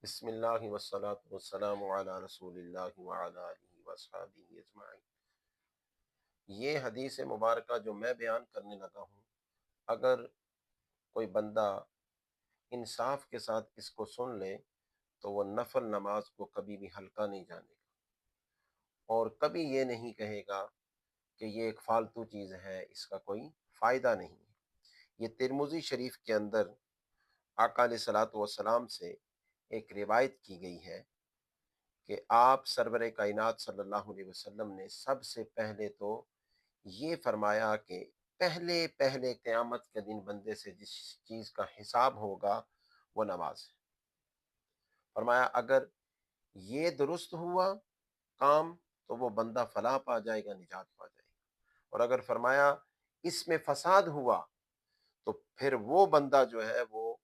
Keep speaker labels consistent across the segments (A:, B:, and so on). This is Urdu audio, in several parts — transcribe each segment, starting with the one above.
A: بسم اللہ والصلاة والسلام علی رسول اللہ وعلی آلہ وصحبہ اجمعین۔ یہ حدیث مبارکہ جو میں بیان کرنے لگا ہوں، اگر کوئی بندہ انصاف کے ساتھ اس کو سن لے تو وہ نفل نماز کو کبھی بھی ہلکا نہیں جانے گا، اور کبھی یہ نہیں کہے گا کہ یہ ایک فالتو چیز ہے، اس کا کوئی فائدہ نہیں ہے۔ یہ ترمذی شریف کے اندر آقا علیہ الصلوۃ والسلام سے ایک روایت کی گئی ہے کہ آپ سرور کائنات صلی اللہ علیہ وسلم نے سب سے پہلے تو یہ فرمایا کہ پہلے پہلے قیامت کے دن بندے سے جس چیز کا حساب ہوگا وہ نماز ہے۔ فرمایا اگر یہ درست ہوا کام تو وہ بندہ فلاح پا جائے گا، نجات پا جائے گا، اور اگر فرمایا اس میں فساد ہوا تو پھر وہ بندہ جو ہے وہ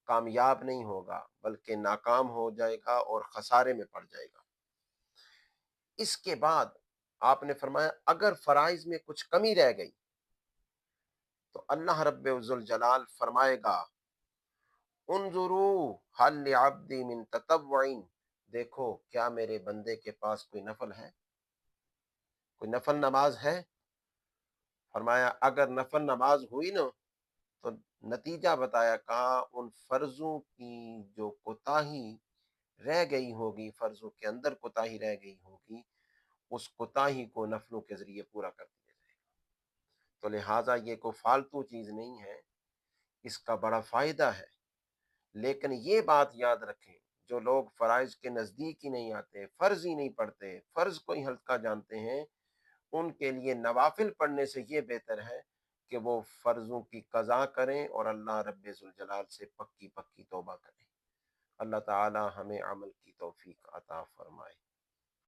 A: کامیاب نہیں ہوگا بلکہ ناکام ہو جائے گا اور خسارے میں پڑ جائے گا۔ اس کے بعد آپ نے فرمایا اگر فرائض میں کچھ کمی رہ گئی تو اللہ رب ذوالجلال فرمائے گا انظروا هل لعبدی من تطوع، دیکھو کیا میرے بندے کے پاس کوئی نفل ہے، کوئی نفل نماز ہے؟ فرمایا اگر نفل نماز ہوئی نا تو نتیجہ بتایا، کہا ان فرضوں کی جو کوتاہی رہ گئی ہوگی، فرضوں کے اندر کوتاہی رہ گئی ہوگی، اس کوتاہی کو نفلوں کے ذریعے پورا کر دیا جائے گا۔ تو لہٰذا یہ کوئی فالتو چیز نہیں ہے، اس کا بڑا فائدہ ہے۔ لیکن یہ بات یاد رکھیں، جو لوگ فرائض کے نزدیک ہی نہیں آتے، فرض ہی نہیں پڑھتے، فرض کو ہی ہلکا جانتے ہیں، ان کے لیے نوافل پڑھنے سے یہ بہتر ہے کہ وہ فرضوں کی قضا کریں اور اللہ رب ذوالجلال سے پکی پکی توبہ کریں۔ اللہ تعالی ہمیں عمل کی توفیق عطا